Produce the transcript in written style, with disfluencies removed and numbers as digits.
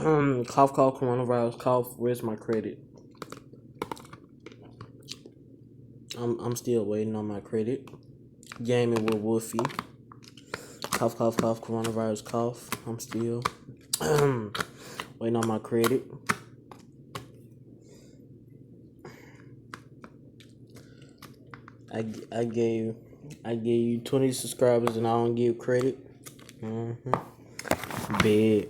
Cough, cough, coronavirus, cough. Where's my credit? I'm still waiting on my credit. Gaming with Wolfie. Cough, cough, cough, coronavirus, cough. I'm still waiting on my credit. I gave you 20 subscribers and I don't give credit. Bad.